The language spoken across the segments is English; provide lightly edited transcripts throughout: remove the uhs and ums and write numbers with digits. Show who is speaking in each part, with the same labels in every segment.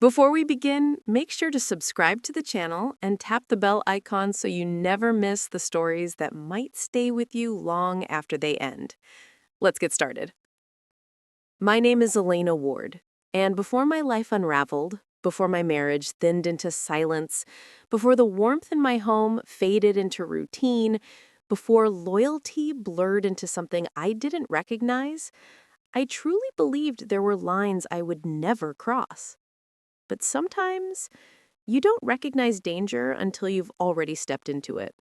Speaker 1: Before we begin, make sure to subscribe to the channel and tap the bell icon so you never miss the stories that might stay with you long after they end. Let's get started. My name is Elena Ward, and before my life unraveled, before my marriage thinned into silence, before the warmth in my home faded into routine, before loyalty blurred into something I didn't recognize, I truly believed there were lines I would never cross. But sometimes you don't recognize danger until you've already stepped into it.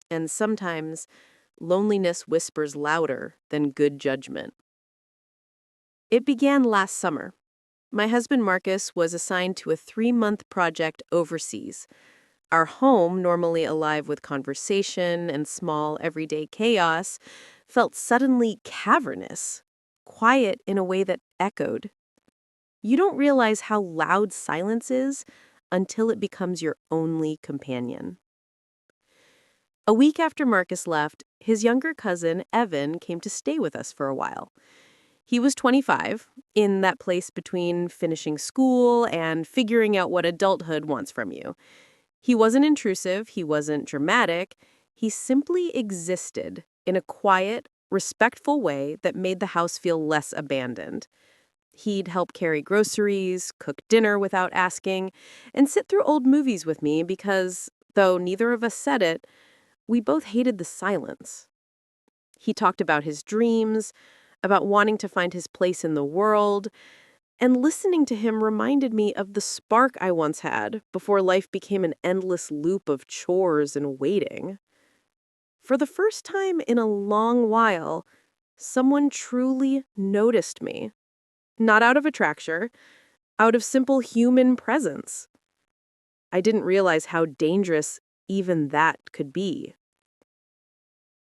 Speaker 1: And sometimes loneliness whispers louder than good judgment. It began last summer. My husband Marcus was assigned to a 3-month project overseas. Our home, normally alive with conversation and small everyday chaos, felt suddenly cavernous, quiet in a way that echoed. You don't realize how loud silence is until it becomes your only companion. A week after Marcus left, his younger cousin, Evan, came to stay with us for a while. He was 25, in that place between finishing school and figuring out what adulthood wants from you. He wasn't intrusive, he wasn't dramatic, he simply existed in a quiet, respectful way that made the house feel less abandoned. He'd help carry groceries, cook dinner without asking, and sit through old movies with me because, though neither of us said it, we both hated the silence. He talked about his dreams, about wanting to find his place in the world, and listening to him reminded me of the spark I once had before life became an endless loop of chores and waiting. For the first time in a long while, someone truly noticed me. Not out of attraction, out of simple human presence. I didn't realize how dangerous even that could be.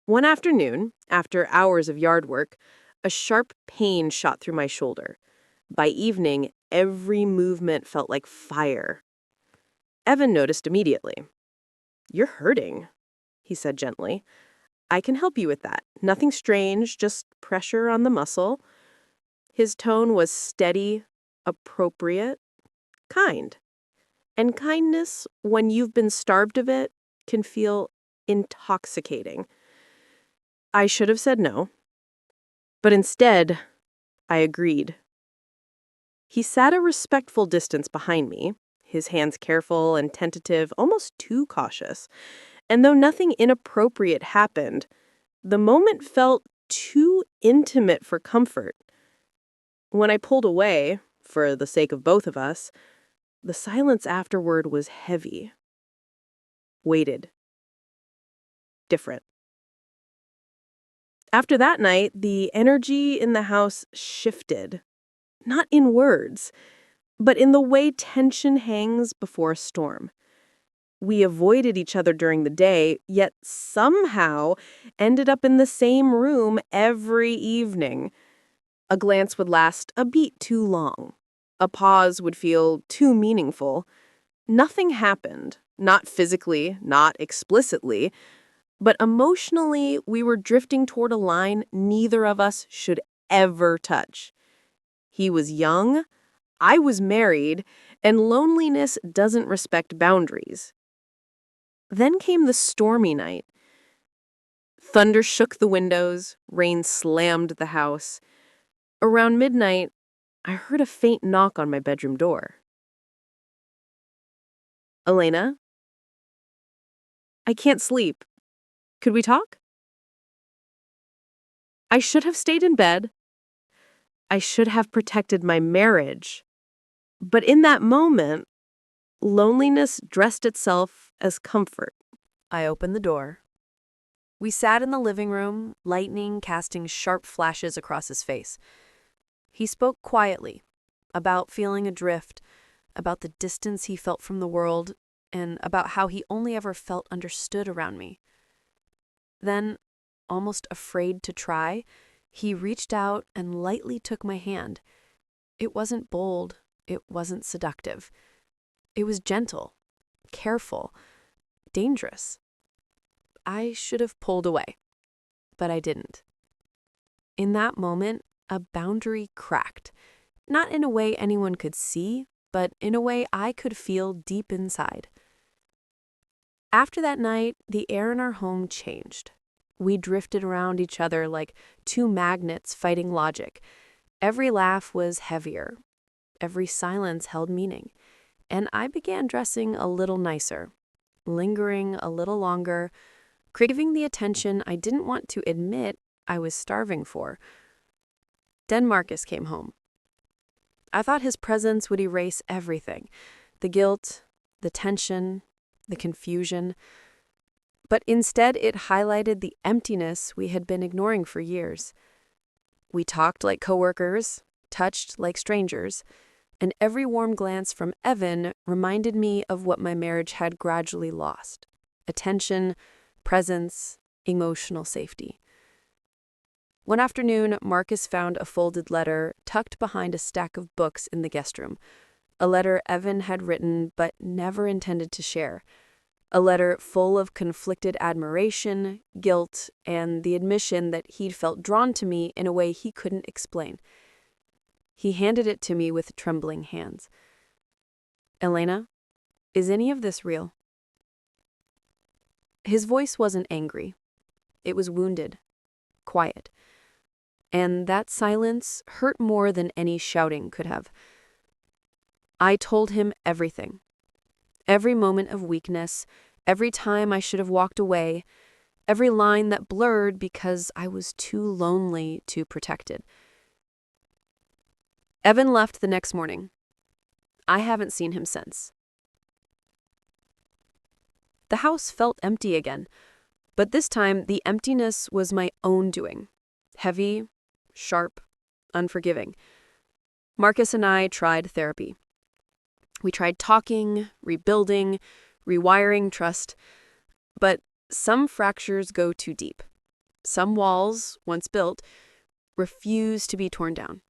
Speaker 1: One afternoon, after hours of yard work, a sharp pain shot through my shoulder. By evening, every movement felt like fire. Evan noticed immediately. "You're hurting," he said gently. "I can help you with that. Nothing strange, just pressure on the muscle." His tone was steady, appropriate, kind. And kindness, when you've been starved of it, can feel intoxicating. I should have said no, but instead, I agreed. He sat a respectful distance behind me, his hands careful and tentative, almost too cautious. And though nothing inappropriate happened, the moment felt too intimate for comfort. When I pulled away, for the sake of both of us, the silence afterward was heavy, weighted, different. After that night, the energy in the house shifted, not in words, but in the way tension hangs before a storm. We avoided each other during the day, yet somehow ended up in the same room every evening. A glance would last a beat too long. A pause would feel too meaningful. Nothing happened, not physically, not explicitly, but emotionally we were drifting toward a line neither of us should ever touch. He was young, I was married, and loneliness doesn't respect boundaries. Then came the stormy night. Thunder shook the windows, rain slammed the house. Around midnight, I heard a faint knock on my bedroom door. "Elena? I can't sleep. Could we talk?" I should have stayed in bed. I should have protected my marriage. But in that moment, loneliness dressed itself as comfort. I opened the door. We sat in the living room, lightning casting sharp flashes across his face. He spoke quietly, about feeling adrift, about the distance he felt from the world, and about how he only ever felt understood around me. Then, almost afraid to try, he reached out and lightly took my hand. It wasn't bold, it wasn't seductive. It was gentle, careful, dangerous. I should have pulled away, but I didn't. In that moment, a boundary cracked, not in a way anyone could see, but in a way I could feel deep inside. After that night, the air in our home changed. We drifted around each other like two magnets fighting logic. Every laugh was heavier. Every silence held meaning. And I began dressing a little nicer, lingering a little longer, craving the attention I didn't want to admit I was starving for. Then Marcus came home. I thought his presence would erase everything, the guilt, the tension, the confusion. But instead, it highlighted the emptiness we had been ignoring for years. We talked like coworkers, touched like strangers, and every warm glance from Evan reminded me of what my marriage had gradually lost: attention, presence, emotional safety. One afternoon, Marcus found a folded letter tucked behind a stack of books in the guest room, a letter Evan had written but never intended to share, a letter full of conflicted admiration, guilt, and the admission that he'd felt drawn to me in a way he couldn't explain. He handed it to me with trembling hands. "Elena, is any of this real?" His voice wasn't angry. It was wounded, quiet. And that silence hurt more than any shouting could have. I told him everything. Every moment of weakness, every time I should have walked away, every line that blurred because I was too lonely to protect it. Evan left the next morning. I haven't seen him since. The house felt empty again, but this time the emptiness was my own doing. Heavy, sharp, unforgiving. Marcus and I tried therapy. We tried talking, rebuilding, rewiring trust, but some fractures go too deep. Some walls, once built, refuse to be torn down.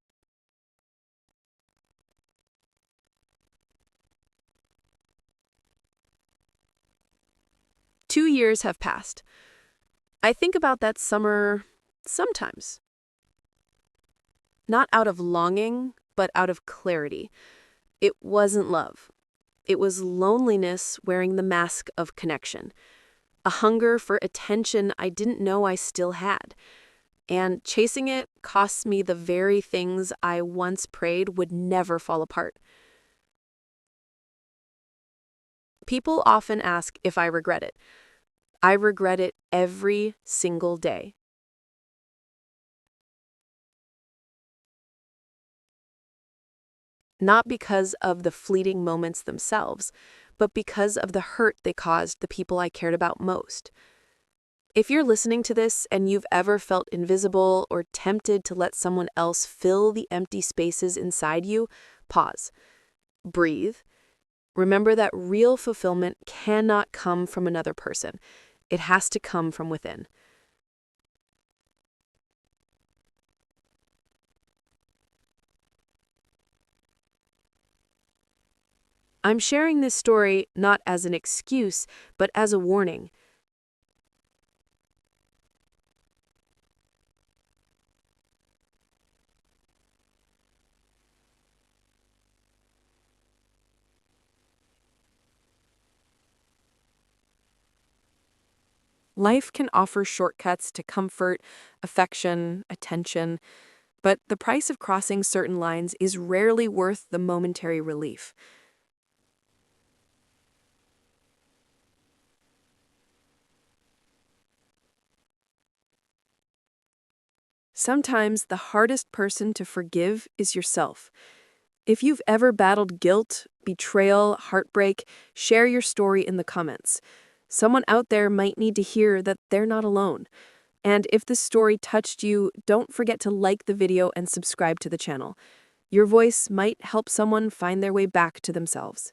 Speaker 1: Two years have passed. I think about that summer sometimes. Not out of longing, but out of clarity. It wasn't love. It was loneliness wearing the mask of connection. A hunger for attention I didn't know I still had. And chasing it costs me the very things I once prayed would never fall apart. People often ask if I regret it. I regret it every single day. Not because of the fleeting moments themselves, but because of the hurt they caused the people I cared about most. If you're listening to this and you've ever felt invisible or tempted to let someone else fill the empty spaces inside you, pause. Breathe. Remember that real fulfillment cannot come from another person. It has to come from within. I'm sharing this story not as an excuse, but as a warning. Life can offer shortcuts to comfort, affection, attention, but the price of crossing certain lines is rarely worth the momentary relief. Sometimes the hardest person to forgive is yourself. If you've ever battled guilt, betrayal, heartbreak, share your story in the comments. Someone out there might need to hear that they're not alone. And if this story touched you, don't forget to like the video and subscribe to the channel. Your voice might help someone find their way back to themselves.